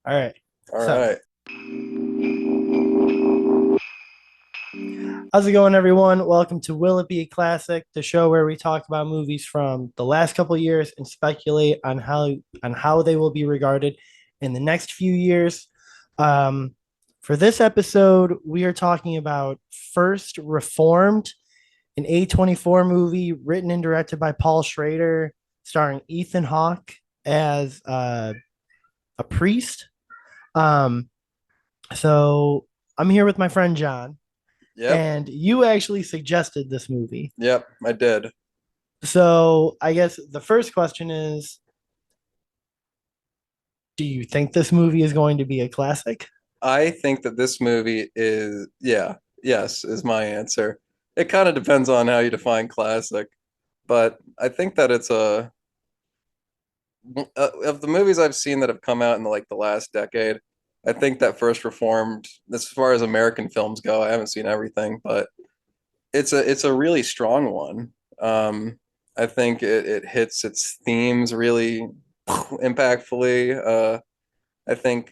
All right. All So, right. how's it going, everyone? Welcome to Will It Be a Classic, the show where we talk about movies from the last couple of years and speculate on how they will be regarded in the next few years. Um, for this episode, we are talking about First Reformed, an A24 movie written and directed by Paul Schrader, starring Ethan Hawke as a priest. Um, so I'm here with my friend John. Yep. And you actually suggested this movie. Yep. I did. So I guess the first question is, do you think this movie is going to be a classic? I think that this movie is, yeah, yes, is my answer. It kind of depends on how you define classic, but I think that it's of the movies I've seen that have come out in the last decade. I think that First Reformed, as far as American films go, I haven't seen everything, but it's a really strong one. I think it hits its themes really impactfully. I think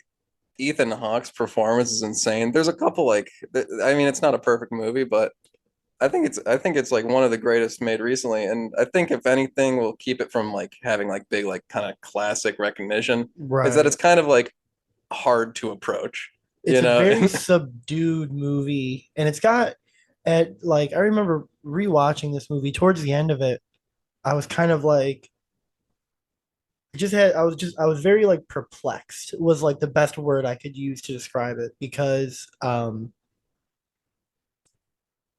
Ethan Hawke's performance is insane. There's a couple I mean, it's not a perfect movie, but I think it's like one of the greatest made recently. And I think if anything will keep it from like having like big like kind of classic recognition is that it's Right. kind of like hard to approach, It's you a know? very subdued movie, and it's got at like I remember rewatching this movie towards the end of it. I was kind of like I was very like perplexed was like the best word I could use to describe it because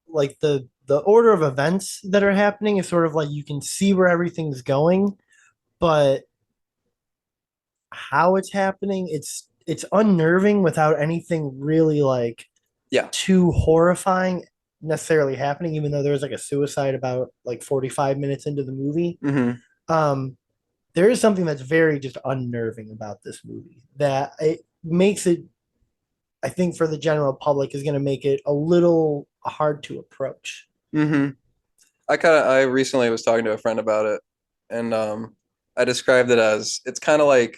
like the order of events that are happening is sort of like you can see where everything's going, but how it's happening, it's unnerving without anything really like Yeah. too horrifying necessarily happening, even though there's like a suicide about like 45 minutes into the movie. Hmm. Um, there is something that's very just unnerving about this movie that it makes it, I think, for the general public is going to make it a little hard to approach. Hmm. I recently was talking to a friend about it, and I described it as it's kind of like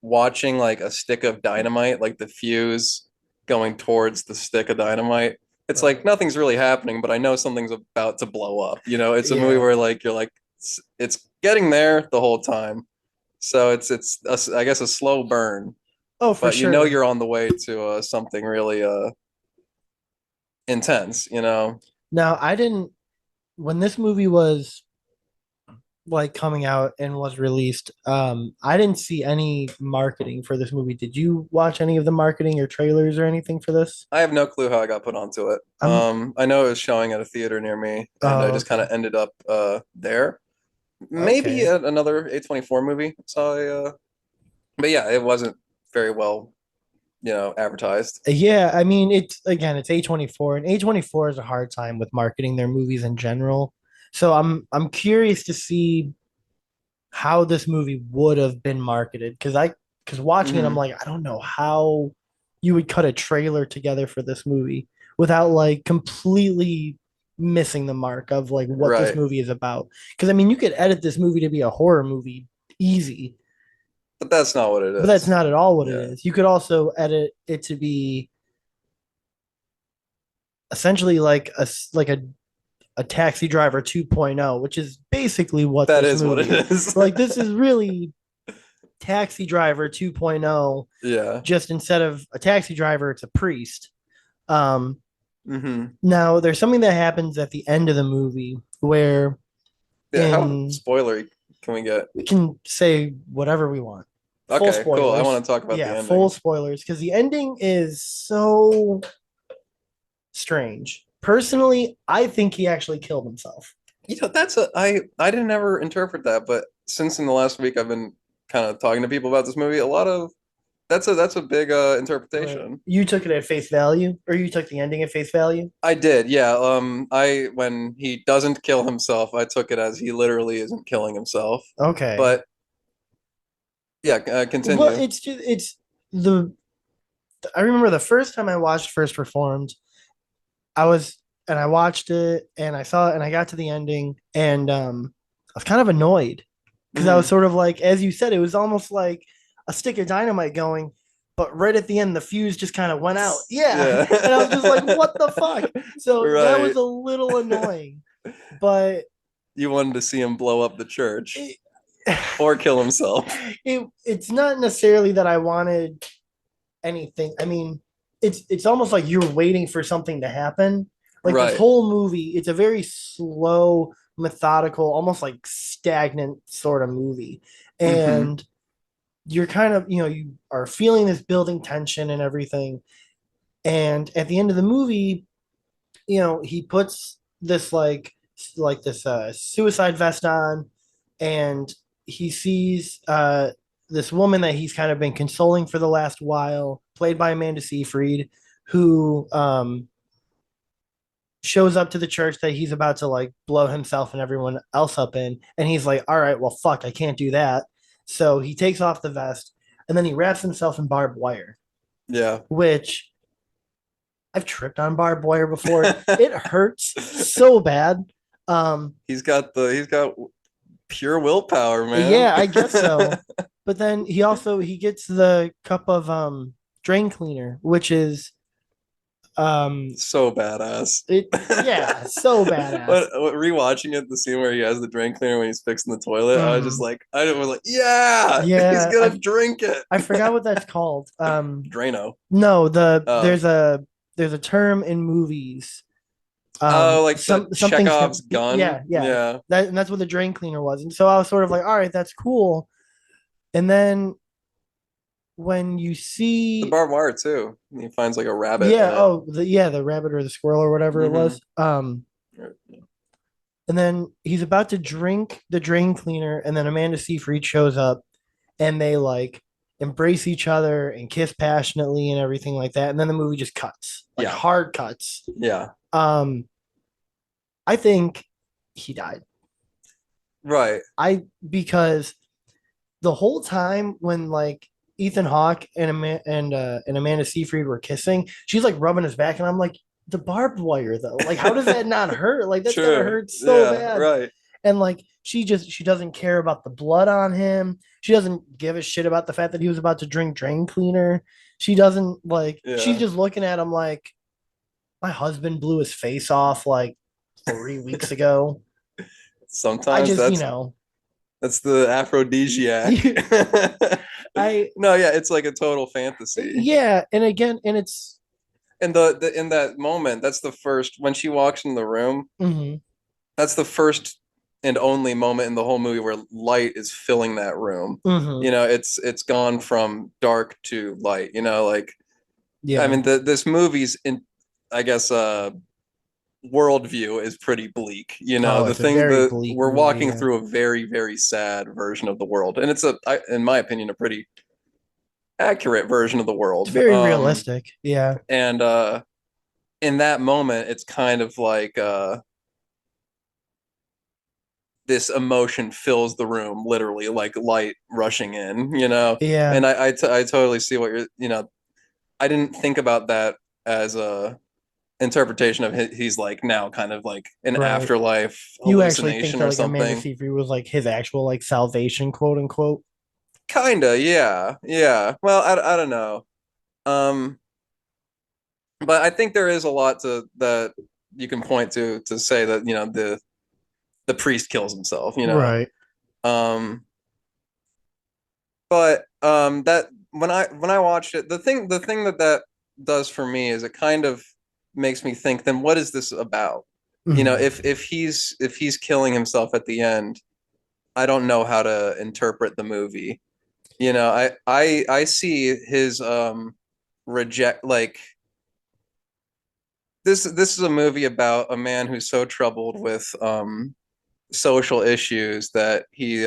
watching like a stick of dynamite, like the fuse going towards the stick of dynamite. It's like Right. nothing's really happening, but I know something's about to blow up. It's a movie Yeah. where like you're like it's getting there the whole time. So I guess a slow burn, Oh, for but sure. you're on the way to something really intense. Now, I didn't when this movie was like coming out and was released, I didn't see any marketing for this movie. Did you watch any of the marketing or trailers or anything for this? I have no clue how I got put onto it. I'm I know it was showing at a theater near me, and I Oh, just kind okay. of ended up there. Maybe Okay. another A24 movie. But yeah, it wasn't very well, advertised. Yeah, I mean it's A24 and A24 is a hard time with marketing their movies in general. So I'm curious to see how this movie would have been marketed because watching it I'm Hmm. like I don't know how you would cut a trailer together for this movie without like completely missing the mark of like what this Right. movie is about. Because I mean you could edit this movie to be a horror movie easy, But that's not what it but that's is. not at all what it Yeah. is. You could also edit it to be essentially like a taxi driver 2.0, which is basically what That this is what it movie is. is. Like this is really taxi driver 2.0, Yeah. just instead of a taxi driver it's a priest. um Hmm. Now there's something that happens at the end of the movie where Yeah. How in spoilery can we get? we can say whatever we want, full Okay, cool. I spoilers. want to talk about the Yeah, full ending. spoilers because the ending is so strange. Personally, I think he actually killed himself. That's I didn't ever interpret that, but since in the last week I've been kind of talking to people about this movie, a lot of that's a big Right. interpretation. You took it at face value, or you took the ending at face value? I did, yeah. I when he doesn't kill himself, I took it as he literally isn't killing himself. Okay. But yeah, Well, continue. it's just the I remember the first time I watched First Reformed, I was and I watched it and I saw it and I got to the ending and I was kind of annoyed because I was Hmm. sort of like, as you said, it was almost like a stick of dynamite going. but right at the end, the fuse just kind of went out. Yeah. Yeah. And I was just like, what the fuck? So that was Right. a little annoying, but You wanted to see him blow up the church it, or kill himself. it's not necessarily that I wanted anything. I mean, it's almost like you're waiting for something to happen. Like this Right. whole movie, it's a very slow, methodical, almost like stagnant sort of movie. Hmm. And you're kind of, you are feeling this building tension and everything. And at the end of the movie, he puts this like this suicide vest on, and he sees this woman that he's kind of been consoling for the last while, played by Amanda Seyfried, who shows up to the church that he's about to like blow himself and everyone else up in, and he's like, all right, well, fuck, I can't do that. So he takes off the vest, and then he wraps himself in barbed wire, Yeah. which I've tripped on barbed wire before. It hurts so bad. He's got pure willpower, man. Yeah, I guess so. But then he gets the cup of drain cleaner, which is um So badass. it yeah, so badass. What rewatching it, the scene where he has the drain cleaner when he's fixing the toilet, I was just Mhm. like, I was like, yeah, he's Yeah, gonna drink it. I forgot what that's called. Drano. No, Oh, there's a term in movies. oh, like the Something Chekhov's gun. yeah. Yeah, And that's what the drain cleaner was. And so I was sort of like, all right, that's cool. And then when you the see barbed wire too. He finds like a rabbit in yeah, it. oh the rabbit or the squirrel or whatever it Hmm. was. And then he's about to drink the drain cleaner, and then Amanda Seyfried shows up, and they like embrace each other and kiss passionately and everything like that. And then the movie just cuts, like Yeah, hard cuts. yeah, Um, I think he died. right. Because the whole time when like Ethan Hawke and Amanda Seyfried were kissing, she's like rubbing his back, and I'm like, the barbed wire though, like how does that not hurt? Like that's gotta True. hurt so Yeah, bad. right. And like she doesn't care about the blood on him. She doesn't give a shit about the fact that he was about to drink drain cleaner. She doesn't like. She's Yeah. just looking at him like my husband blew his face off like 3 weeks ago. I Sometimes just that's the aphrodisiac. I No, yeah, it's like a total fantasy. yeah, and again, and it's And the in that moment, that's the first when she walks in the room, mhm, that's the first and only moment in the whole movie where light is filling that room. mhm, It's gone from dark to light, like I yeah. mean this movie's in I guess worldview is pretty bleak. Oh, The it's a thing very that bleak we're movie. walking Yeah. through a very, very sad version of the world. And it's in my opinion, a pretty accurate version of the It's world. very realistic. Yeah. And in that moment, it's kind of like this emotion fills the room, literally, like light rushing in. Yeah. And I totally see what I didn't think about that as a interpretation of he's like now kind of like an Right. afterlife You actually think hallucination that or like Amanda something. Seyfried was like his actual like salvation, quote unquote. Kinda, yeah, yeah. Well, I don't know. Um, but I think there is a lot to that you can point to say that the priest kills himself. Right. Um, but that when I watched it, the thing that does for me is it kind of makes me think, then what is this about? Mhm. If he's killing himself at the end, I don't know how to interpret the movie. I see his reject like this is a movie about a man who's so troubled with social issues that he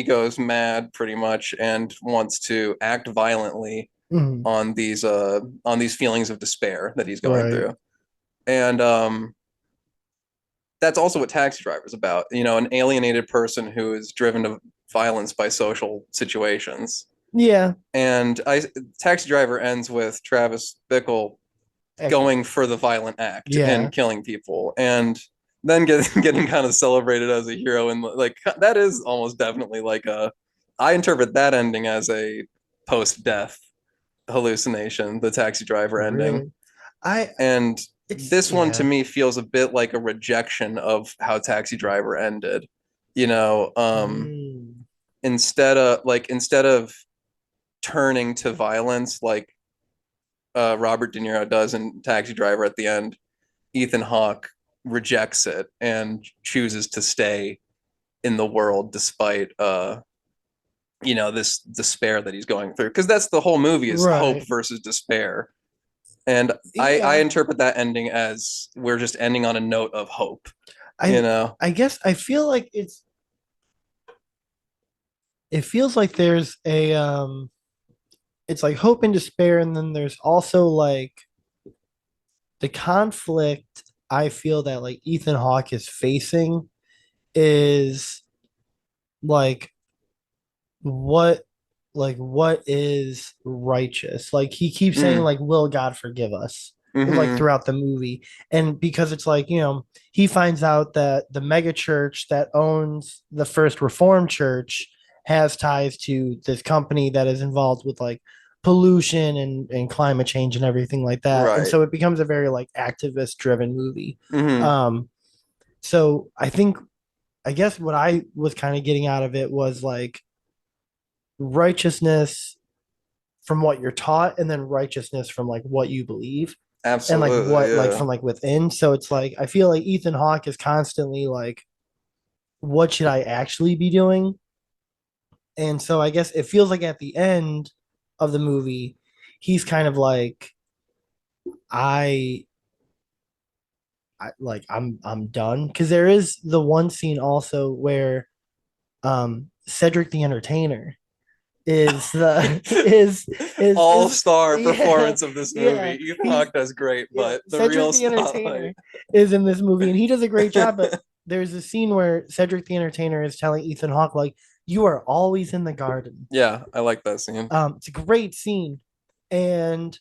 goes mad pretty much and wants to act violently Mhm. on these feelings of despair that he's going Right. through. And that's also what Taxi Driver is about. An alienated person who is driven to violence by social situations. Yeah. And Taxi Driver ends with Travis Bickle going for the violent act Yeah. and killing people, and then getting kind of celebrated as a hero. And like that is almost definitely like I interpret that ending as a post-death hallucination, the Taxi Driver ending. Really, I And it's this one to yeah. me feels a bit like a rejection of how Taxi Driver ended. Mm, Instead of turning to violence like Robert De Niro does in Taxi Driver at the end, Ethan Hawke rejects it and chooses to stay in the world despite this despair that he's going through, because that's the whole movie, is hope right. versus despair. And I Yeah. interpret that ending as we're just ending on a note of hope, you I know. I guess I feel like it feels like there's a it's like hope and despair, and then there's also like the conflict I feel that like Ethan Hawke is facing is like what what is righteous? Like he keeps saying Mm, like will God forgive us? Like mm-hmm. throughout the movie. And because it's like, he finds out that the mega church that owns the First Reformed Church has ties to this company that is involved with like pollution and climate change and everything like that. And Right. so it becomes a very like activist driven movie. Mm-hmm. Um so I guess what I was kind of getting out of it was like righteousness from what you're taught and then righteousness from like what you believe and like Absolutely, what like yeah. from like within. So it's like I feel like Ethan Hawke is constantly like, what should I actually be doing? And so I guess it feels like at the end of the movie he's kind of like, i I'm done, because there is the one scene also where Cedric the Entertainer is the is All-star yeah, performance of this movie. yeah, Ethan he's Hawke does great, yeah, but the Cedric real the spotlight. Entertainer is in this movie and he does a great job. But there's a scene where Cedric the Entertainer is telling Ethan Hawke like, you are always in the garden. Yeah, I like that scene. It's a great scene, and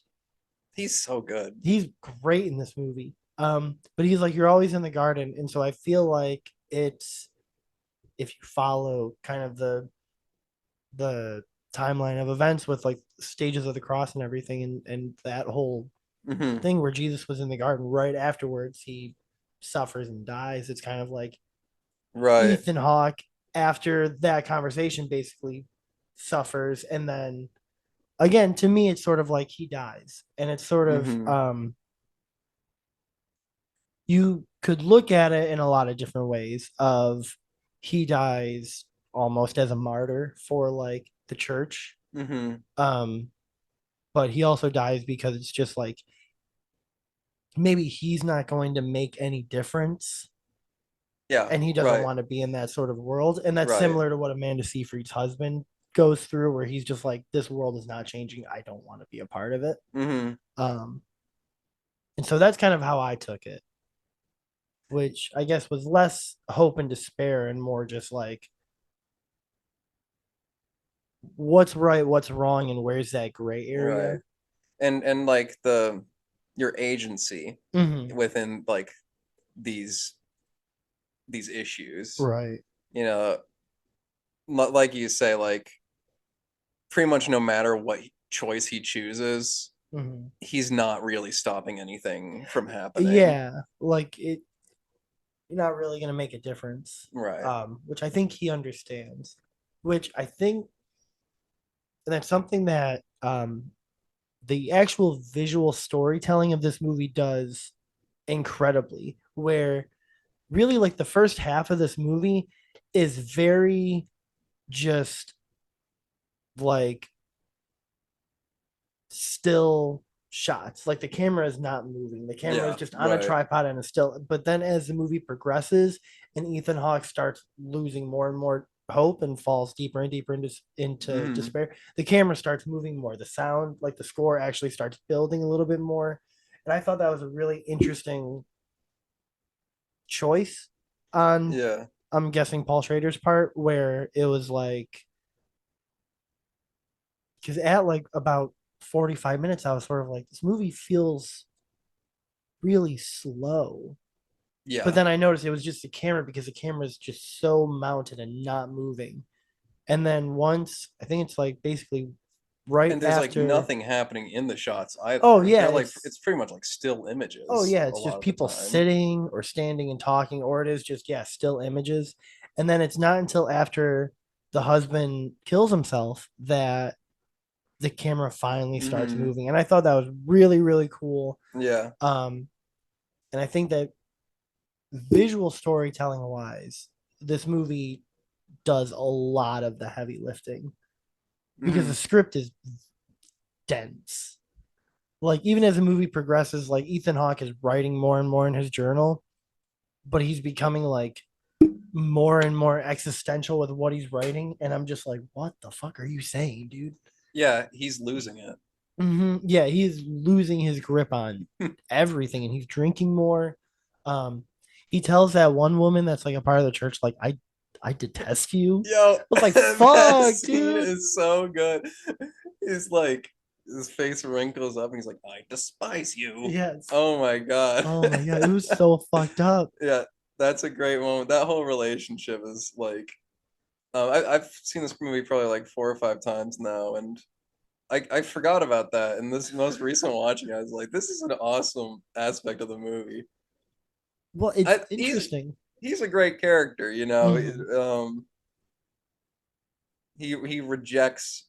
He's so good. he's great in this movie. But he's like, you're always in the garden, and so I feel like it's, if you follow kind of the timeline of events with like stages of the cross and everything, and that whole Hmm. thing where Jesus was in the garden right afterwards he suffers and dies. It's kind of like Right. Ethan Hawke after that conversation basically suffers, and then again to me it's sort of like he dies, and it's sort of Hmm. you could look at it in a lot of different ways of he dies almost as a martyr for like the church, Hmm. um but he also dies because it's just like maybe he's not going to make any difference Yeah, and he doesn't right, want to be in that sort of world. And that's right. similar to what Amanda Seyfried's husband goes through, where he's just like, this world is not changing. I don't want to be a part of it. Hmm. Um, and so that's kind of how I took it, which I guess was less hope and despair and more just like, what's right, what's wrong, and where's that gray Right. area. And like the your agency Mm-hmm. within like these these issues, Right. you know, like you say, like pretty much no matter what choice he chooses, Mm-hmm. he's not really stopping anything from happening. Yeah. Like you're not really going to make a difference, Right. which I think he understands, which I think, and that's something that the actual visual storytelling of this movie does incredibly, where really like the first half of this movie is very just like still shots. Like the camera is not moving. The camera is Yeah, just on a right. tripod and is still. But then as the movie progresses and Ethan Hawke starts losing more and more hope and falls deeper and deeper into Hmm. despair, the camera starts moving more. The sound, like the score, actually starts building a little bit more. And I thought that was a really interesting choice on, Yeah. I'm guessing, Paul Schrader's part, where it was like, because at like about 45 minutes, I was sort of like, this movie feels really slow. But Yeah. then I noticed it was just the camera, because the camera is just so mounted and not moving. And then once, I think it's like basically right And there's like after. nothing happening in the shots Oh either. yeah, They're like it's pretty much like still oh images yeah, a it's lot just of the people time. sitting or standing and talking, or it is just, yeah, still images. And then it's not until after the husband kills himself that the camera finally starts Hmm. moving. And I thought that was really, really cool. Yeah. Um, and I think that visual storytelling wise, this movie does a lot of the heavy lifting because the Hmm. script is dense. Like even as the movie progresses, like Ethan Hawke is writing more and more in his journal, but he's becoming like more and more existential with what he's writing, and I'm just like, what the fuck are you saying, dude? Yeah, he's losing it. Yeah, he's losing his grip on everything, and he's drinking more. Um, he tells that one woman that's like a part of the church, like, I detest you. Yo, I was like, that fuck, scene dude. is so good. He's like, his face wrinkles up and he's like, I despise you. Yes. Oh my God. Oh my god, it was so fucked up. Yeah, that's a great moment. That whole relationship is like, I've seen this movie probably like 4 or 5 times now, and I forgot about that. And this most recent watching, I was like, this is an awesome aspect of the movie. Well, it's I, he's interesting. he's a great character, you know. Mhm. He rejects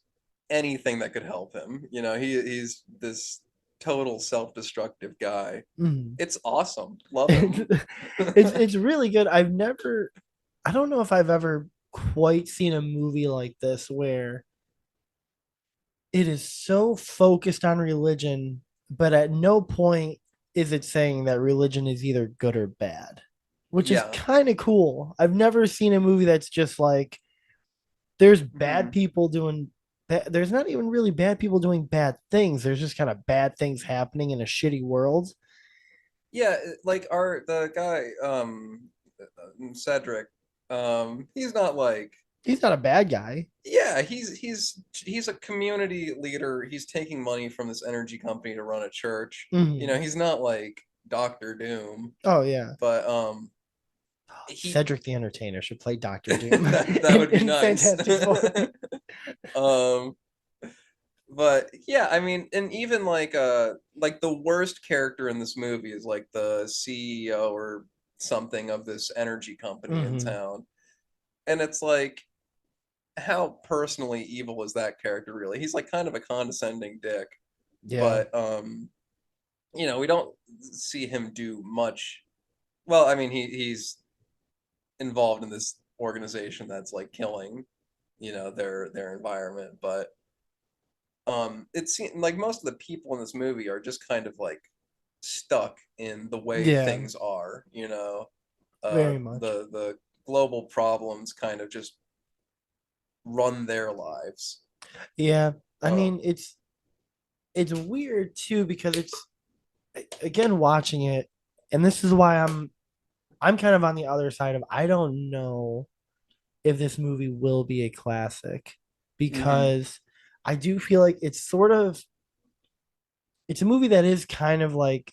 anything that could help him. You know, he's this total self-destructive guy. Mhm. It's awesome. Love him. It's really good. I don't know if I've ever quite seen a movie like this where it is so focused on religion, but at no point is it saying that religion is either good or bad, which is Yeah. kind of cool. I've never seen a movie that's just like there's bad Hmm. people doing there's not even really bad people doing bad things. There's just kind of bad things happening in a shitty world. Yeah, like our the guy Cedric, he's not like, He's not a bad guy. yeah, he's a community leader. He's taking money from this energy company to run a church. You know, Mhm. he's not like Doctor Doom, Oh yeah. but he Cedric the Entertainer should play Doctor Doom that would be in nice. Fantastic Four. um but yeah, I mean, and even like the worst character in this movie is like the CEO or something of this energy company in Hmm. town. And it's like, how personally evil is that character really? He's like kind of a condescending dick, Yeah. but you know, we don't see him do much. Well, I mean, he's involved in this organization that's like killing, you know, their environment, but it seems like most of the people in this movie are just kind of like stuck in the way Yeah. things are, you know. Very much. The global problems kind of just run their lives. Yeah. I uh, mean, it's weird too because it's again watching it, and this is why I'm kind of on the other side of I don't know if this movie will be a classic mhm. because I do feel like it's a movie that is kind of like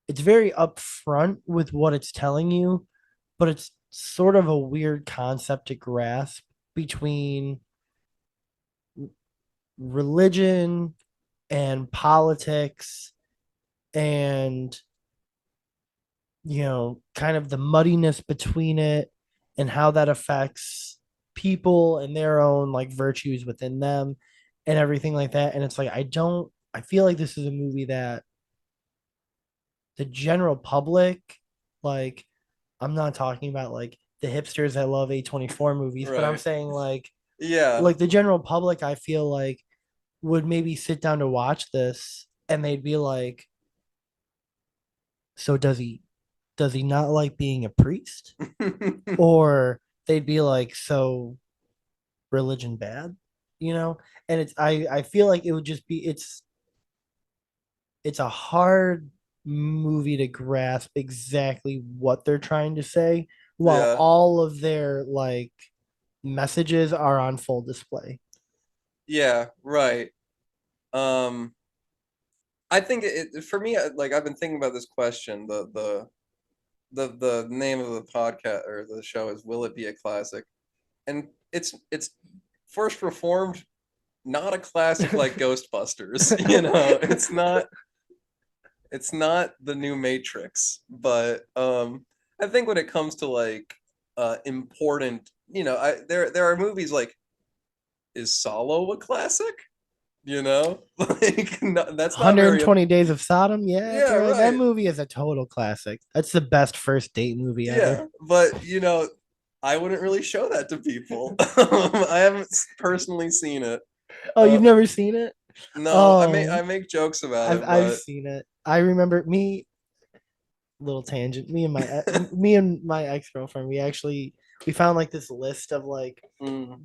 it's very upfront with what it's telling you, but it's sort of a weird concept to grasp between religion and politics and kind of the muddiness between it and how that affects people and their own like virtues within them and everything like that. And it's like I feel like this is a movie that the general public, like, I'm not talking about like the hipsters that love A24 movies, but I'm Right. saying Yeah. like the general public, I feel like would maybe sit down to watch this and they'd be like, so does he not like being a priest? Or they'd be like, so religion bad, you know? And I feel like it would just be it's a hard movie to grasp exactly what they're trying to say while Yeah. all of their like messages are on full display. Yeah, right. um I think for me, like I've been thinking about this question. The name of the podcast or the show is "Will it be a classic?" And it's first reformed. not a classic like Ghostbusters. You know, it's not the new Matrix, but I think when it comes to like important, you know, there are movies like, is Solo a classic? You know, like no, that's not very 120 Days of Sodom. Yeah, yeah, bro. That right. movie is a total classic. That's the best first date movie ever. Yeah, but you know, I wouldn't really show that to people. I haven't personally seen it. Oh, you've Uh, never seen it? no, I Oh, make jokes about I've it, seen it. I remember me little tangent. Me and my ex-girlfriend, we found like this list of like mm,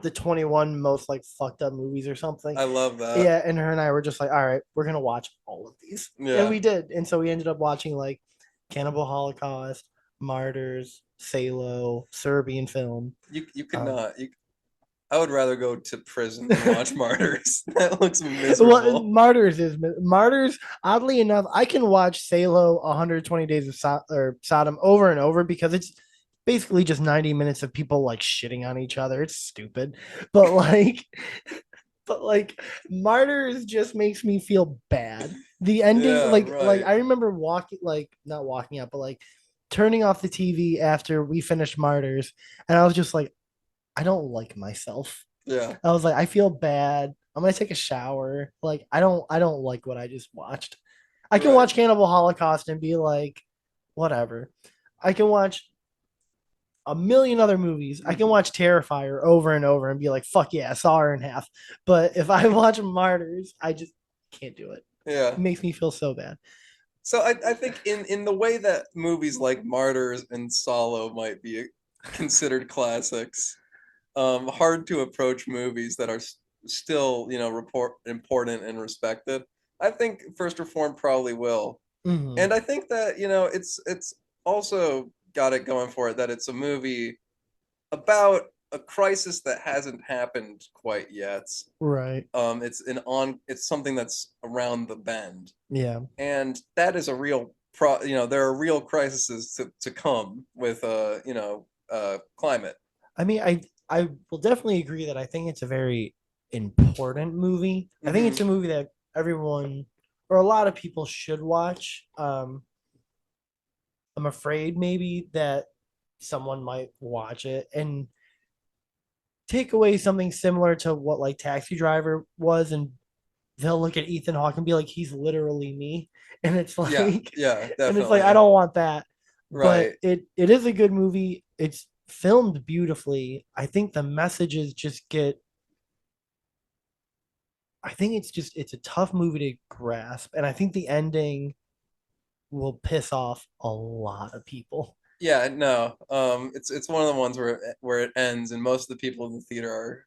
the 21 most like fucked up movies or something. I love that. Yeah, and her and I were just like, all right, we're gonna watch all of these. And Yeah, we did. And so we ended up watching like Cannibal Holocaust, Martyrs, Salo, Serbian film. you could Um, not. I would rather go to prison than watch Martyrs. That looks well, miserable. Martyrs. Oddly enough, I can watch Salo 120 Days of Sodom over and over because it's basically just 90 minutes of people like shitting on each other. It's stupid, but like, but like, Martyrs just makes me feel bad. The ending, Yeah, like right. I remember walking, like not walking out, but like turning off the TV after we finished Martyrs, and I was just like, I don't like myself. Yeah, I was like, I feel bad. I'm gonna take a shower. Like, I don't like what I just watched. I can right. watch Cannibal Holocaust and be like, whatever. I can watch a million other movies. I can Mhm. watch Terrifier over and over and be like, fuck yeah, I saw her in half. But if I watch Martyrs, I just can't do it. Yeah. It makes me feel so bad. So I think in the way that movies like Martyrs and Solo might be considered classics, hard to approach movies that are still, you know, report important and respected. I think First Reform probably will. Mm-hmm. And I think that, you know, it's also got it going for it that it's a movie about a crisis that hasn't happened quite yet. Right. It's something that's around the bend. Yeah. And that is a real you know, there are real crises to come with climate. I mean, I will definitely agree that I think it's a very important movie. I think it's Hmm. a movie that everyone or a lot of people should watch. I'm afraid maybe that someone might watch it and take away something similar to what like Taxi Driver was, and they'll look at Ethan Hawke and be like, he's literally me, and it's Yeah, like, yeah, and it's like I definitely. don't want that. But Right. it is a good movie. It's filmed beautifully. I think the messages just get I think it's a tough movie to grasp, and I think the ending will piss off a lot of people. Yeah, no. It's one of the ones where it ends and most of the people in the theater are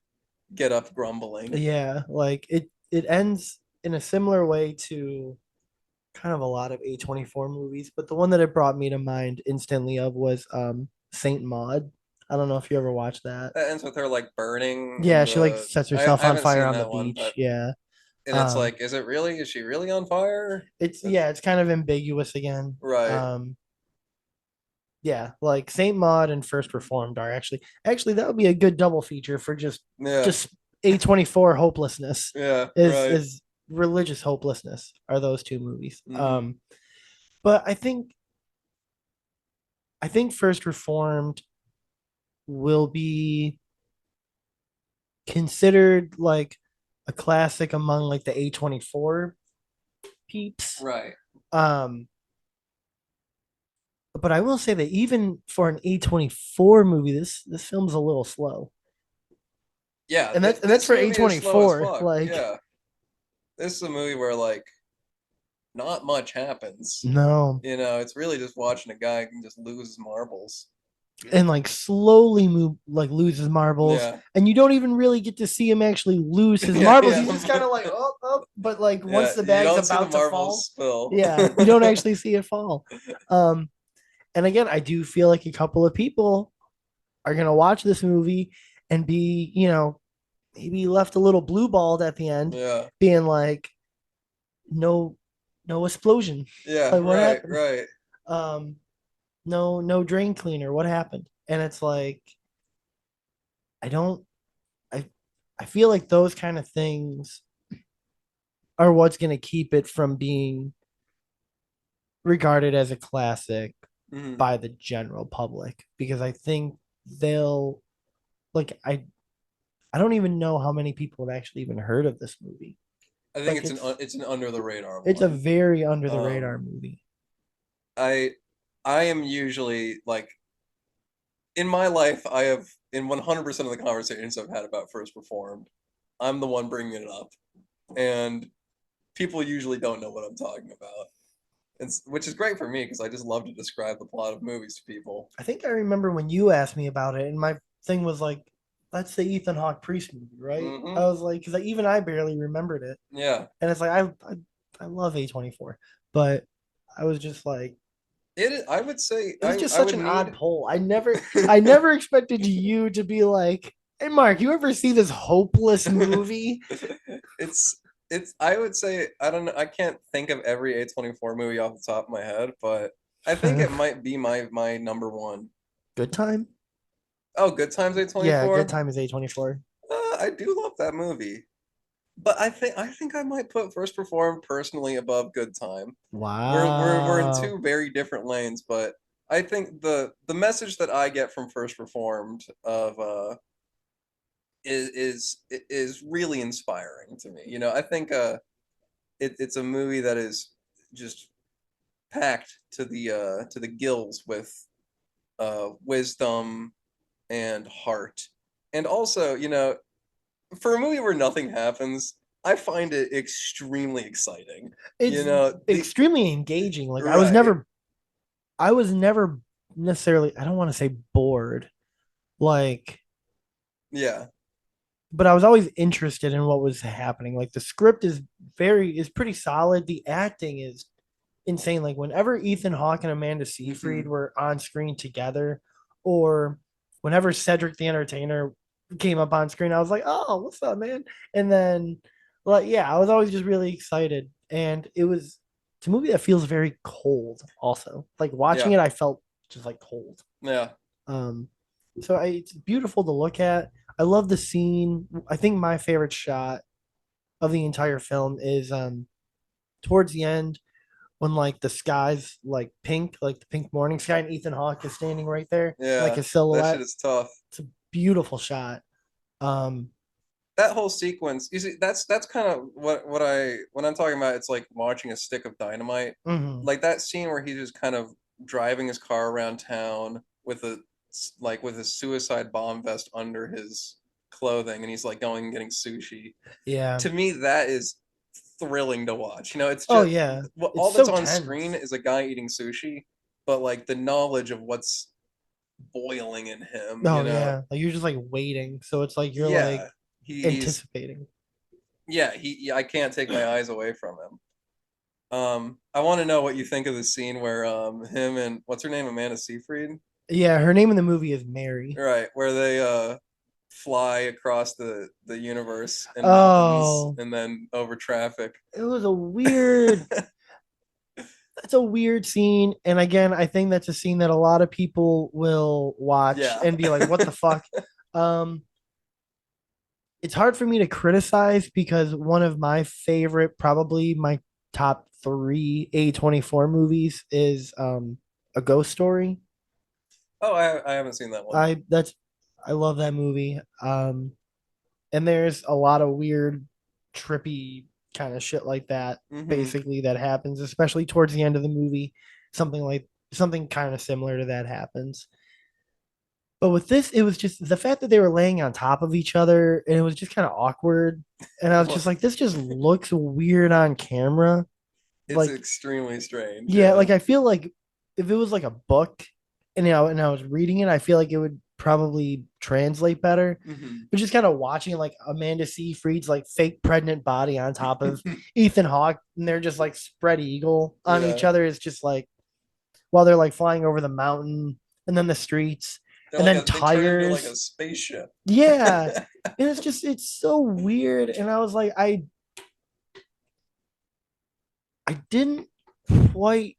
get up grumbling. Yeah, like it ends in a similar way to kind of a lot of A24 movies, but the one that it brought me to mind instantly of was Saint Maud. I don't know if you ever watched that. That ends with her like burning Yeah, in she like the sets I herself on haven't fire seen on the that one, beach. but Yeah. and it's Um like, is she really on fire? it's It's, yeah, it's kind of ambiguous again. right. Yeah, like Saint Maud and First Reformed are actually that would be a good double feature for Yeah. just A24 hopelessness Yeah, is right. religious hopelessness are those two movies. Hmm. But I think First Reformed will be considered like a classic among like the A24 peeps. Right. Um, but I will say that even for an A24 movie, this film's a little slow. Yeah, And that's this for movie is slow as A24. fuck. Like Yeah. This is a movie where like not much happens. no. You know, it's really just watching a guy can just lose his marbles. And like slowly move like loses marbles, Yeah. and you don't even really get to see him actually lose his Yeah, marbles. yeah. He's just kind of like oh, but like once Yeah, the you bag's don't see the about to marbles fall, spill. yeah, you don't actually see it fall. um and again, I do feel like a couple of people are gonna watch this movie and be, maybe left a little blue balled at the end, Yeah. being like, no, no explosion. Yeah, Like what right, happened? right. um no drain cleaner, what happened? And it's like, I don't I I feel like those kind of things are what's going to keep it from being regarded as a classic Mhm. by the general public because I think they'll like I don't even know how many people have actually even heard of this movie. I think Like it's an under the radar it's a one. very under the radar Um, movie. I I am usually like in my life, I have in 100% of the conversations I've had about First Reformed, I'm the one bringing it up, and people usually don't know what I'm talking about. Which is great for me because I just love to describe the plot of movies to people. I think I remember when you asked me about it, and my thing was like, "That's the Ethan Hawke Priest movie, right?" I Hmm. was like, because even I barely remembered it, Yeah, and it's like I love A24, but I was just like, I would say it was just I such would an odd need. poll. I never expected you to be like, "Hey, Mark, you ever see this hopeless movie?" it's it's I would say I don't know, I can't think of every A24 movie off the top of my head, but I think it might be my number one. Good time. Oh, Good Times Yeah, Good A24. Time is A24. I do love that movie, but I think I might put First Reformed personally above Good Time. We're in Wow. two very different lanes, but I think the message that I get from First Reformed of is really inspiring to me. I think it's a movie that is just packed to the gills with wisdom and heart, and also for a movie where nothing happens, I find it extremely exciting. It's The extremely engaging. Like right, I was never necessarily, I don't want to say bored, like, yeah, but I was always interested in what was happening. Like the script is pretty solid. The acting is insane. Like whenever Ethan Hawke and Amanda Seyfried hmm, were on screen together, or whenever Cedric the Entertainer came up on screen, I was like, "Oh, what's up, man?" And then, like, yeah, I was always just really excited, and it's a movie that feels very cold. Also, like watching yeah, it, I felt just like cold. yeah, Um, it's beautiful to look at. I love the scene. I think my favorite shot of the entire film is towards the end when like the sky's like pink, like the pink morning sky, and Ethan Hawke is standing right there, like yeah. a That shit silhouette. is tough. It's a beautiful shot. Um, That whole sequence, you see, that's kind of what when I'm talking about. It's like watching a stick of dynamite, mhm. like that scene where he's just kind of driving his car around town with a suicide bomb vest under his clothing, and he's like going and getting sushi. Yeah. To me, that is thrilling to watch. It's Oh just yeah. It's all that's so on screen tense. is a guy eating sushi, but like the knowledge of what's boiling in him, Oh yeah. Like you're just like waiting, so it's like you're like yeah, he's anticipating. yeah, I can't take my eyes away from him. I want to know what you think of the scene where him and what's her name, Amanda Seyfried, Yeah, her name in the movie is Mary. right, where they fly across the universe in mountains Oh, and then over traffic. it was a weird. That's a weird scene, and again, I think that's a scene that a lot of people will watch Yeah. and be like, "What the fuck?" Um, it's hard for me to criticize because one of my favorite, probably my top three A24 movies is A Ghost Story. Oh, I haven't seen that one. I that's I love that movie. And there's a lot of weird, trippy kind of shit like that, Hmm. basically that happens, especially towards the end of the movie. Something kind of similar to that happens. But with this, it was just the fact that they were laying on top of each other, and it was just kind of awkward. And I was just like, this just looks weird on camera. It's Like, extremely strange. yeah, Yeah. like I feel like if it was like a book, and I was reading it, I feel like it would probably translate better. Hmm. But just kind of watching like Amanda Seyfried's like fake pregnant body on top of Ethan Hawke, and they're just like spread eagle on each Yeah. other is just like while they're like flying over the mountain and then the streets They're and like then they turn into like a tires. spaceship. Yeah. And it's so weird. And I was like, I didn't quite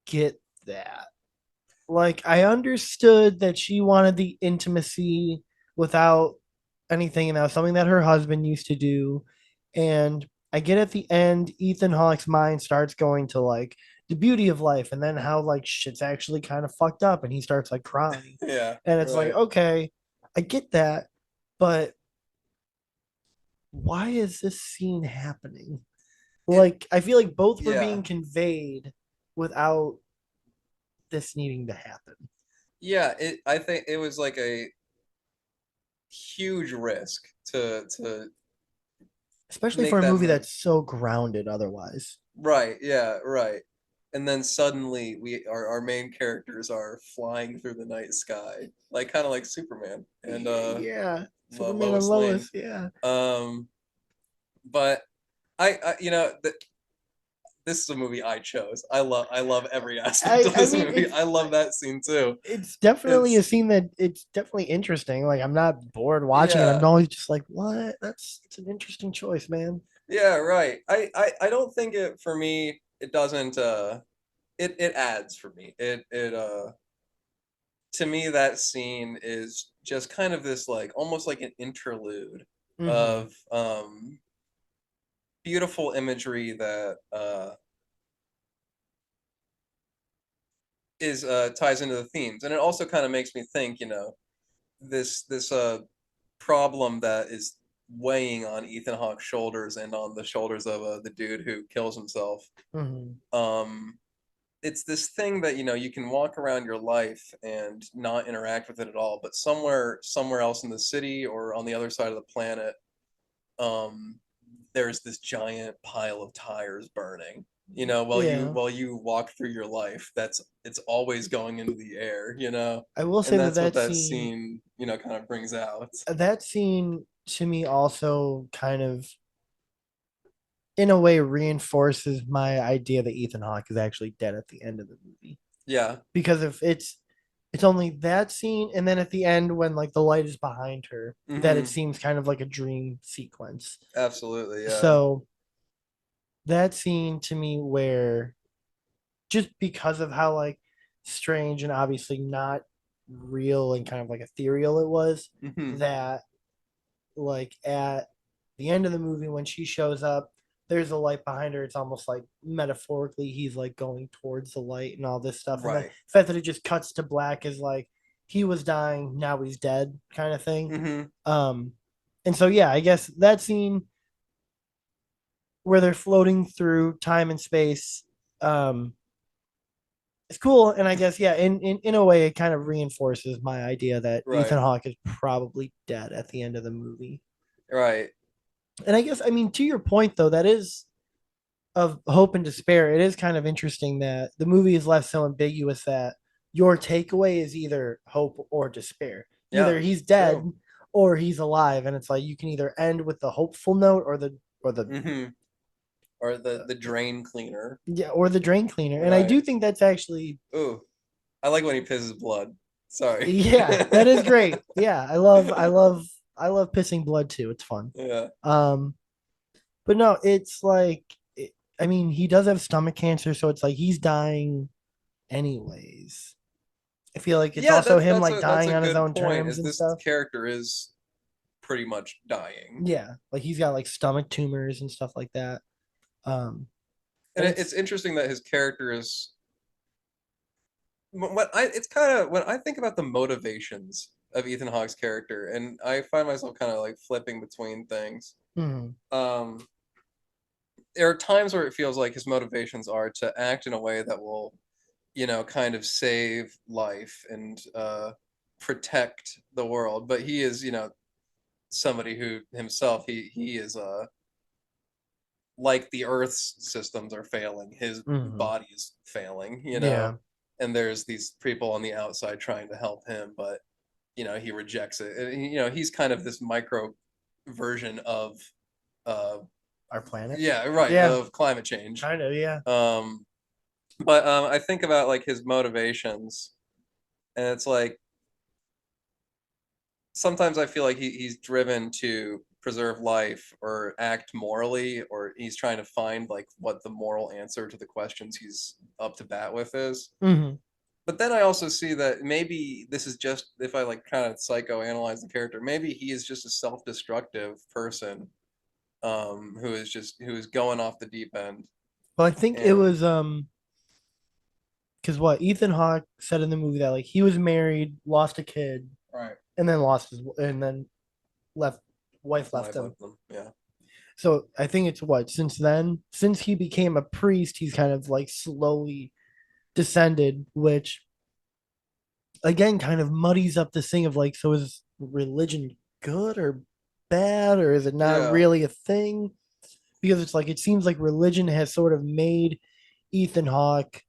get that. Like I understood that she wanted the intimacy without anything, and that was something that her husband used to do. And I get at the end, Ethan Hawke's mind starts going to like the beauty of life, and then how like shit's actually kind of fucked up, and he starts like crying, Yeah, and it's like, right. okay, I get that, but why is this scene happening? It Like, I feel like both were yeah. being conveyed without this needing to happen, Yeah, I think it was like a huge risk to especially for make a that movie move. that's so grounded otherwise. Right, yeah, right. And then suddenly our main characters are flying through the night sky, like kind of like Superman and Yeah, Superman and Lois Lane. Lois. Yeah, Um, but this is a movie I chose. I love every aspect of I this mean, movie. I love that scene too. it's definitely a It's scene that it's definitely interesting. Like I'm not bored watching it. I'm yeah, always just like, what? It's an interesting choice, man. yeah, right. I don't think it for me it doesn't it adds for me. It to me that scene is just kind of this like almost like an interlude Mm-hmm. of beautiful imagery that is ties into the themes. And it also kind of makes me think, this problem that is weighing on Ethan Hawke's shoulders and on the shoulders of the dude who kills himself. Mm-hmm. Um, it's this thing that you can walk around your life and not interact with it at all, but somewhere else in the city or on the other side of the planet, um, there's this giant pile of tires burning. While you Yeah, while you walk through your life, it's always going into the air, I will say and that that's what that that scene, scene, kind of brings out. that scene to me also kind of, in a way, reinforces my idea that Ethan Hawke is actually dead at the end of the movie. Yeah. Because if it's only that scene, and then at the end when like the light is behind her, that it Hmm. seems kind of like a dream sequence. Absolutely. Yeah. So that scene to me, where just because of how like strange and obviously not real and kind of like ethereal it was, Hmm. that like at the end of the movie when she shows up, there's a light behind her. It's almost like metaphorically he's like going towards the light and all this stuff. And the Right. fact that it just cuts to black is like he was dying, now he's dead kind of thing. Hmm. Um and so yeah, I guess that scene where they're floating through time and space, um it's cool. And I guess yeah, in a way it kind of reinforces my idea that Right. Ethan Hawke is probably dead at the end of the movie. Right. And I guess I mean to your point though, that is of hope and despair. It is kind of interesting that the movie is left so ambiguous that your takeaway is either hope or despair. Yeah. Either he's It's dead true. or he's alive, and it's like you can either end with the hopeful note or the Hmm. Or the drain cleaner. yeah, or the drain cleaner. And I Right. do think that's actually, Ooh, I like when he pisses blood. Sorry. yeah, that is great. Yeah, I love pissing blood too. It's fun. Yeah. Um, but no, it's like I mean, he does have stomach cancer, so it's like he's dying anyways. I feel like it's Yeah, also that's him that's like a that's dying a on his good own point. terms Is and this stuff. character is pretty much dying. Yeah, like he's got like stomach tumors and stuff like that. Um, And and it's it's interesting that his character is what I it's kind of when I think about the motivations of Ethan Hawke's character, and I find myself kind of like flipping between things. mhm, Um, there are times where it feels like his motivations are to act in a way that will, kind of save life and protect the world. But he is, somebody who himself he is like the Earth's systems are failing, his mhm. body is failing, Yeah, and there's these people on the outside trying to help him, but he rejects it. And he's kind of this micro version of uh our planet. yeah, right, Yeah, of climate change. kind of. Yeah. Um but I think about like his motivations, and it's like sometimes I feel like he's driven to preserve life or act morally, or he's trying to find like what the moral answer to the questions he's up to bat with is. Hmm. But then I also see that maybe this is just if I like kind of psychoanalyze the character, maybe he is just a self-destructive person who is going off the deep end. Well, I think it And was because what Ethan Hawke said in the movie that like he was married, lost a kid, right, and then lost his and then left wife left life him. left them. Yeah. So I think it's what since then, since he became a priest, he's kind of like slowly descended, which again kind of muddies up this thing of like, so is religion good or bad, or is it not Yeah. really a thing? Because it's like it seems like religion has sort of made Ethan Hawke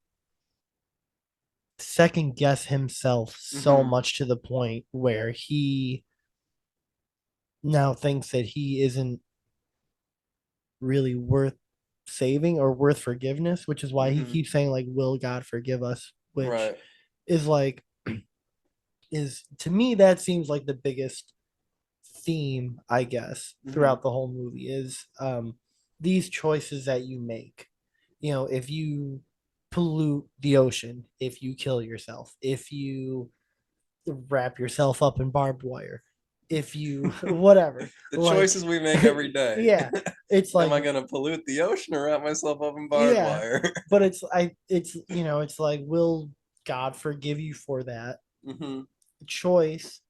second guess himself so Hmm. much to the point where he now thinks that he isn't really worth saving or worth forgiveness, which is why he Hmm. keeps saying like, "Will God forgive us?" Which Right. is like is to me that seems like the biggest theme, I guess, Hmm. throughout the whole movie is these choices that you make. You know, if you pollute the ocean, if you kill yourself, if you wrap yourself up in barbed wire, if you whatever, The like choices we make every day. yeah, it's Am like I gonna pollute the ocean or wrap myself up in barbed yeah, wire? but it's it's like, will God forgive you for that Hmm. choice?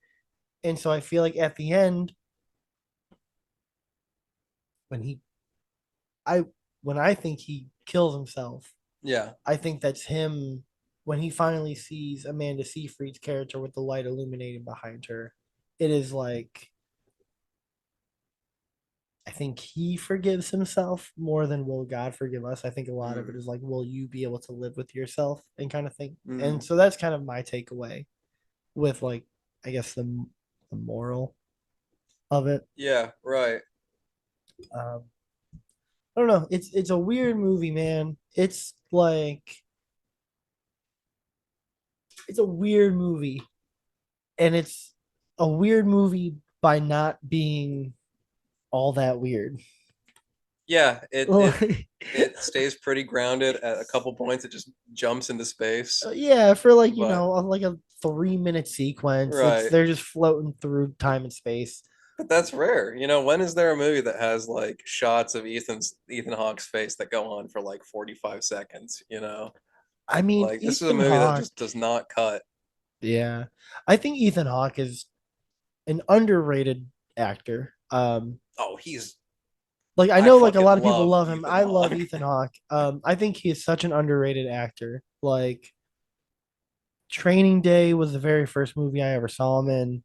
And so I feel like at the end, when he I when I think he kills himself, Yeah. I think that's him when he finally sees Amanda Seyfried's character with the light illuminating behind her. It is like I think he forgives himself more than will God forgive us. I think a lot of it Mm. is like, will you be able to live with yourself and kind of thing. And Mm. so that's kind of my takeaway with like, I guess the moral of it. Yeah. Right. Um, I don't know. It's a weird movie, man. It's like it's a weird movie, and it's a weird movie by not being all that weird. Yeah. It it Like, it stays pretty grounded at a couple points. It just jumps into space. yeah, for like But like a 3 minute sequence, it's right. they're just floating through time and space. But that's rare. When is there a movie that has like shots of Ethan Hawke's face that go on for like 45 seconds, you know? I mean, Like this is a Ethan movie that Hawke. just does not cut. Yeah, I think Ethan Hawke is an underrated actor. Oh, he's Like I I know like a fucking lot of people love love him. Ethan I love Hawke. Ethan Hawke. I think he is such an underrated actor. Like Training Day was the very first movie I ever saw him in.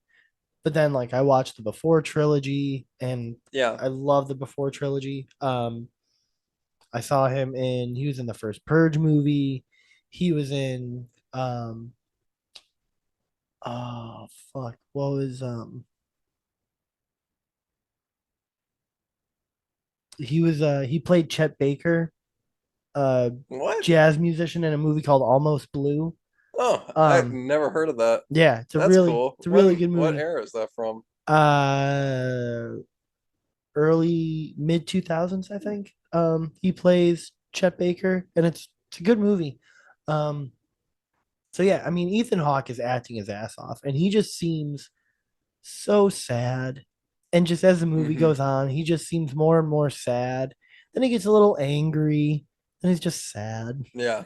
But then like I watched the Before trilogy and Yeah. I love the Before trilogy. I saw him in he was in the first Purge movie. He was in oh fuck. What was he played Chet Baker, uh What? jazz musician in a movie called Almost Blue. Oh, I've Um never heard of that. yeah, That's cool. it's a really good What movie. era is that from? Uh early mid 2000s, I think. He plays Chet Baker, and it's a good movie. Um, so yeah, I mean Ethan Hawke is acting his ass off, and he just seems so sad. And just as the movie Hmm. goes on, he just seems more and more sad. Then he gets a little angry, and he's just sad. Yeah.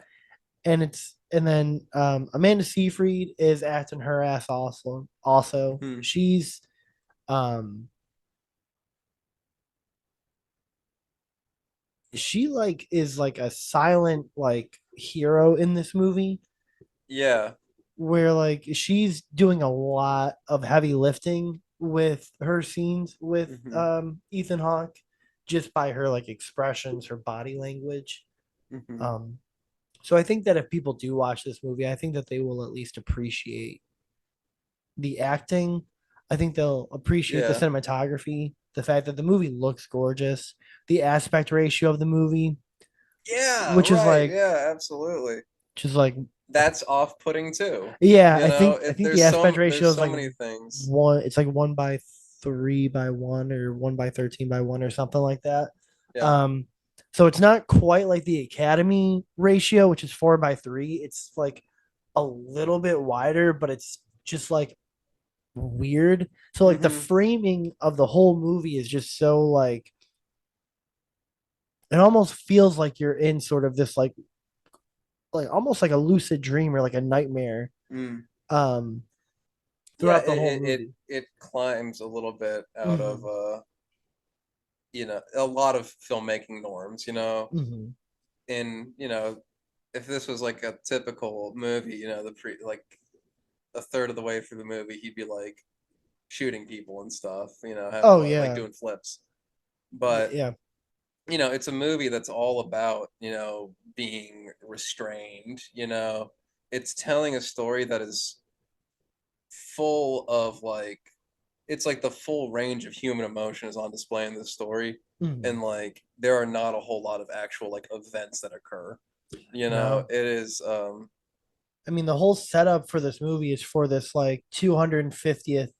And then Amanda Seyfried is acting her ass also. Also, Hmm. um she like is like a silent like hero in this movie Yeah. where like she's doing a lot of heavy lifting with her scenes with Hmm. Ethan Hawke just by her like expressions, her body language. Hmm. Um so I think that if people do watch this movie, I think that they will at least appreciate the acting. I think they'll appreciate the Yeah. cinematography, the fact that the movie looks gorgeous, the aspect ratio of the movie, Yeah, which is right. like Yeah, absolutely. which is like That's off-putting too. yeah, I think the There's aspect ratio there's is so like many things. one. It's like 1:3 by 1 or 1:13 by 1 or something like that. Yeah. Um, so it's not quite like the Academy ratio, which is 4:3. It's like a little bit wider, but it's just like weird. So like the Hmm. framing of the whole movie is just so like it almost feels like you're in sort of this like almost like a lucid dream or like a nightmare Mm. um Yeah, throughout the whole movie. it climbs a little bit out of Hmm. a lot of filmmaking norms, Hmm. in, if this was like a typical movie, the pre like a third of the way through the movie, he'd be like shooting people and stuff, having Oh like yeah. doing flips. But Yeah. it's a movie that's all about, being restrained, it's telling a story that is full of like it's like the full range of human emotion is on display in this story. Hmm. And like there are not a whole lot of actual like events that occur. No. It is I mean, the whole setup for this movie is for this like 250th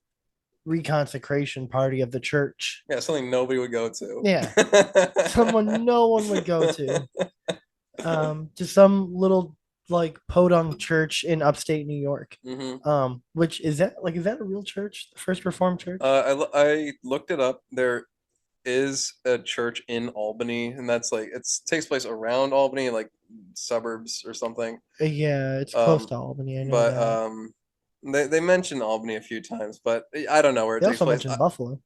reconsecration party of the church. yeah, something nobody would go to. Yeah, someone no one would go to. Just some little like podunk church in upstate New York. Hmm. Which is that a real church? The First Reformed Church? I looked it up. There is a church in Albany, and that's like it takes place around Albany, like suburbs or something. Yeah, it's close Um, to Albany. I know but that. they mention Albany a few times, but I don't know where it They takes also place. mentioned Buffalo.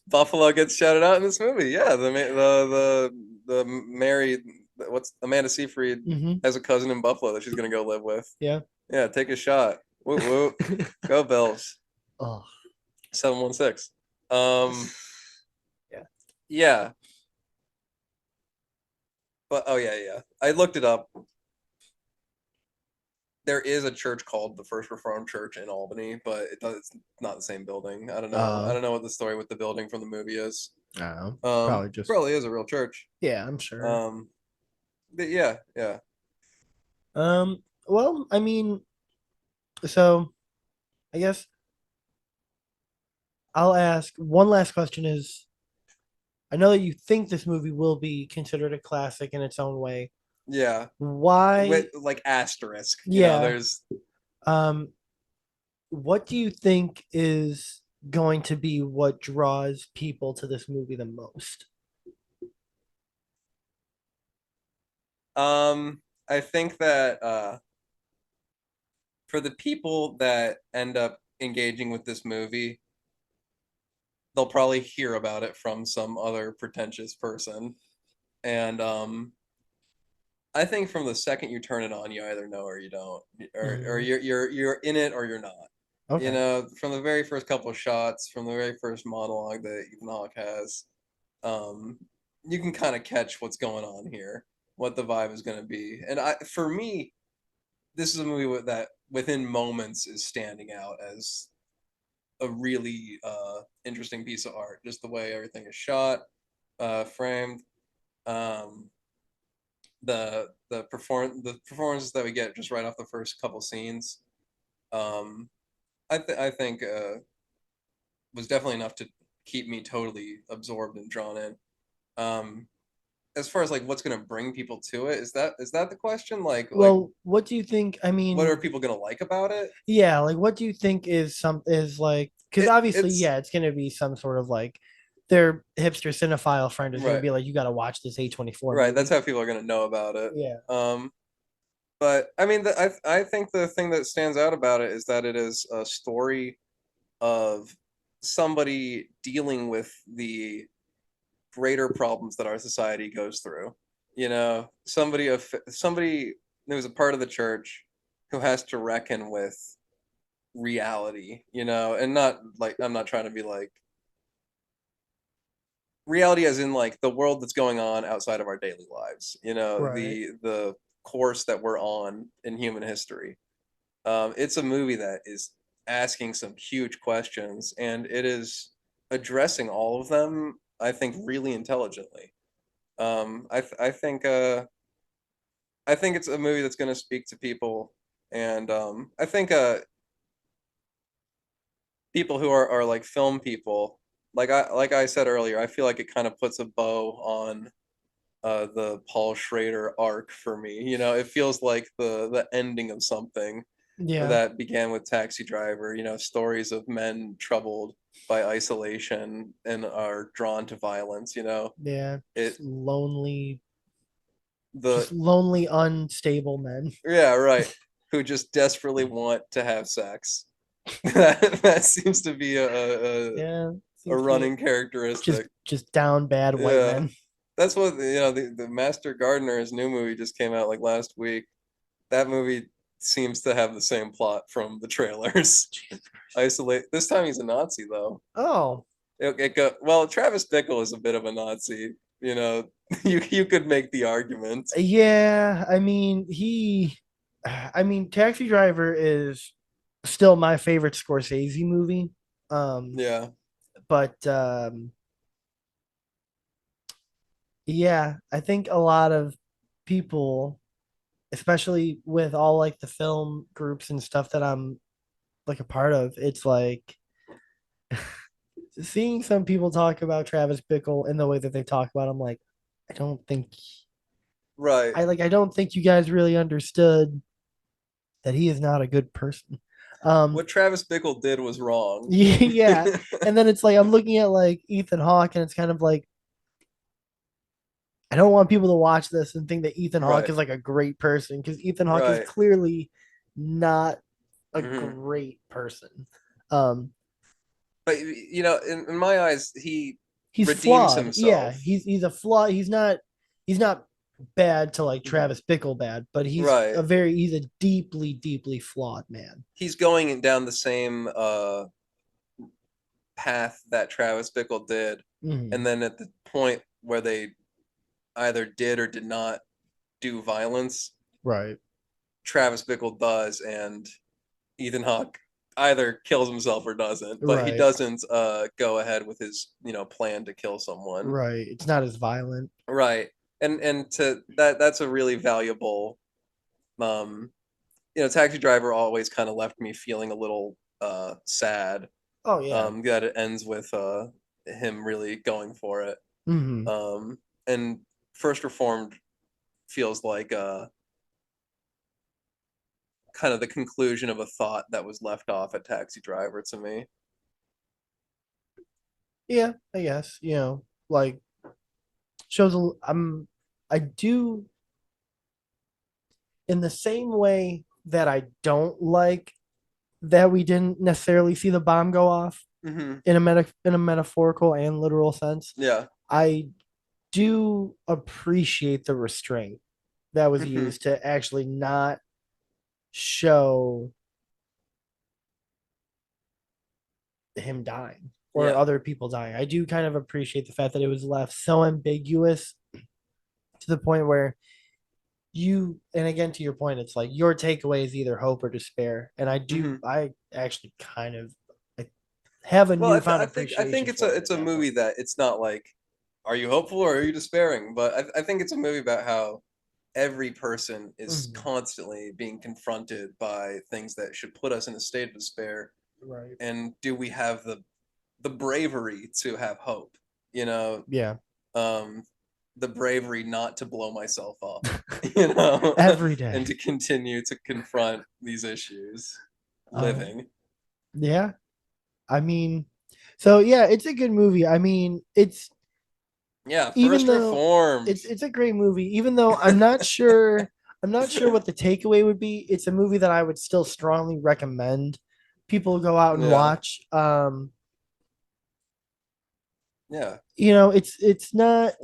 Buffalo gets shouted out in this movie. Yeah, the Mary, what's Amanda Seyfried Hmm. has a cousin in Buffalo that she's gonna go live with. Yeah. Yeah, take a shot. Woo woo, go Bills. Oh 716. Um, yeah. yeah, but oh yeah, yeah. I looked it up. There is a church called the First Reformed Church in Albany, but it's not the same building. I don't know. I Uh, don't know what the story with the building from the movie is. I don't know. Probably just Probably is a real church. yeah, I'm sure. Um, but yeah, yeah. Well, I mean, so I guess I'll ask one last question is I know that you think this movie will be considered a classic in its own way. Yeah, with Why? like asterisk, Yeah. there's Um, what do you think is going to be what draws people to this movie the most? I think that for the people that end up engaging with this movie, they'll probably hear about it from some other pretentious person. And I think from the second you turn it on, you either know or you don't, or Mhm. you're in it or you're not. Okay. From the very first couple of shots, from the very first monologue that Ethan Hawke has, um, you can kind of catch what's going on here, what the vibe is going to be. And for me, this is a movie that within moments is standing out as a really interesting piece of art. Just the way everything is shot, framed, um, the performances that we get just right off the first couple scenes. Um, I think was definitely enough to keep me totally absorbed and drawn in. Um, as far as like what's going to bring people to it, is that the question? Like Well, what do you think? I what are mean, people going to like about it? yeah, like what do you think is like because obviously, It's yeah, it's gonna be some sort of like their hipster cinephile friend is gonna right, be like, you gotta watch this A24 right. That's movie. how people are going to know about it. Yeah. Um, but I mean, I think the thing that stands out about it is that it is a story of somebody dealing with the greater problems that our society goes through. Somebody who's a part of the church who has to reckon with reality, and not like I'm not trying to be like reality as in like the world that's going on outside of our daily lives, Right. the course that we're on in human history. It's a movie that is asking some huge questions, and it is addressing all of them, I think, really intelligently. I think it's a movie that's going to speak to people, and I think people who are like film people, like I said earlier, I feel like it kind of puts a bow on the Paul Schrader arc for me. You know, it feels like the ending of something Yeah, that began with Taxi Driver. You know, stories of men troubled by isolation and are drawn to violence. You know, yeah, it just the lonely, unstable men. yeah, right, who just desperately want to have sex. That seems to be Yeah, a seems to be running characteristic. just down bad white Yeah, men. that's what the Master Gardener's new movie just came out like last week. That movie seems to have the same plot from the trailers. Isolate. This time he's a Nazi though. Oh, Well, Travis Bickle is a bit of a Nazi. You know, you could make the argument. yeah. Taxi Driver is still my favorite Scorsese movie. Um, Yeah. but yeah, I think a lot of people, especially with all like the film groups and stuff that I'm like a part of, it's like seeing some people talk about Travis Bickle in the way that they talk about him, like, I don't think Right. I don't think you guys really understood that he is not a good person. Um, What Travis Bickle did was wrong. yeah, and then it's like I'm looking at like Ethan Hawke, and it's kind of like I don't want people to watch this and think that Ethan Hawke Right. is like a great person because Ethan Hawke is Right. clearly not a Mhm. great person. Um, But you know, in my eyes, he he's redeems flawed. Yeah, himself. he's a flaw. He's not bad to like Mhm. Travis Bickle bad, but Right. he's a deeply flawed man. He's going down the same path that Travis Bickle did, Mhm. and then at the point where they either did or did not do violence, Right. Travis Bickle does, and Ethan Hawke either kills himself or doesn't, but he Right. doesn't go ahead with his plan to kill someone. Right. It's not as violent. Right. And to that's a really valuable um Taxi Driver always kind of left me feeling a little sad Oh yeah. that it ends with him really going for it. Hmm. And First Reformed feels like kind of the conclusion of a thought that was left off at Taxi Driver to me. Yeah, I guess. Like shows I do in the same way that I don't like that we didn't necessarily see the bomb go off Hmm. in a metaphorical and literal sense. Yeah. I do appreciate the restraint that was Hmm. used to actually not show him dying or Yeah. other people dying. I do kind of appreciate the fact that it was left so ambiguous to the point where and again to your point, it's like your takeaway is either hope or despair. And Hmm. I actually kind of I have a Well, newfound I think appreciation for it it's at a that point. movie that it's not like, are you hopeful or are you despairing? But I think it's a movie about how every person is Mhm. constantly being confronted by things that should put us in a state of despair. Right. And do we have the bravery to have hope? You know, Yeah. um, the bravery not to blow myself up, you know, Every day. and to continue to confront these issues Um, living. yeah. I mean, so yeah, it's a good movie. I mean, Yeah, even First though Reformed. it's a great movie, even though I'm not sure what the takeaway would be. It's a movie that I would still strongly recommend people go out and Yeah, watch. yeah, It's not, for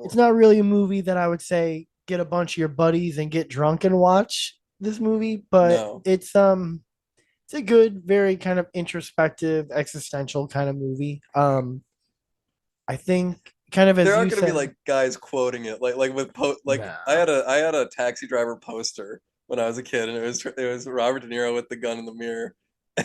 it's sure. not really a movie that I would say get a bunch of your buddies and get drunk and watch this movie, but No, it's a good, very kind of introspective, existential kind of movie. I think kind of there as aren't you gonna be said, like guys quoting it like with like no. I had a Taxi Driver poster when I was a kid, and it was Robert De Niro with the gun in the mirror,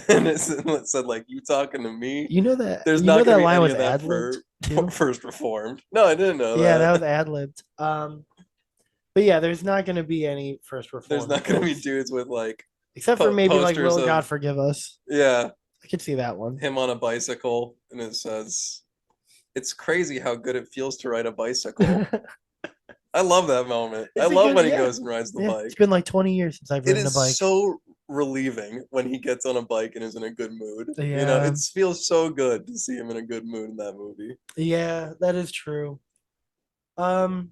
and it said like, "You talking to me?" There's You not know gonna that be line any was of that ad for libbed too. First Reformed. No, I didn't know Yeah, that was that. ad libbed. But yeah, there's not going to be any first There's reformed not gonna be quotes dudes with like except for maybe like posters "Will God of, forgive us." yeah, I could see that one. him on a bicycle, and it says, "It's crazy how good it feels to ride a bicycle." I love that moment. I It's a love good, when he yeah, goes and rides the yeah. It's bike. been like 20 years since I've It ridden a is bike. so relieving when he gets on a bike and is in a good mood. You know, Yeah, it feels so good to see him in a good mood in that movie. yeah, that is true. Um,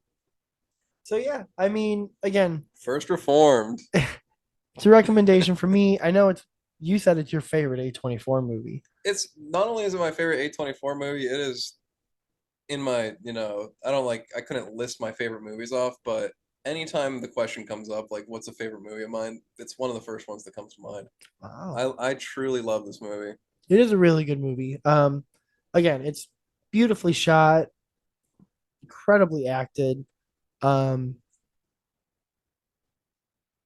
so yeah, I mean, again, First Reformed. it's a recommendation for me. I know it's you said it's your favorite A24 movie. It's not only is it my favorite A24 movie, it is in my, I don't like, I couldn't list my favorite movies off, but anytime the question comes up, like, what's a favorite movie of mine? It's one of the first ones that comes to mind. Wow. I truly love this movie. It is a really good movie. Again, it's beautifully shot, incredibly acted. Um,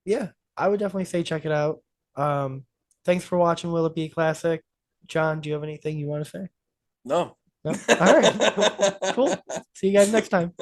yeah, I would definitely say check it out. Um, Thanks for watching Will It Be a Classic? John, do you have anything you want to say? No. No? All right. Cool. See you guys next time.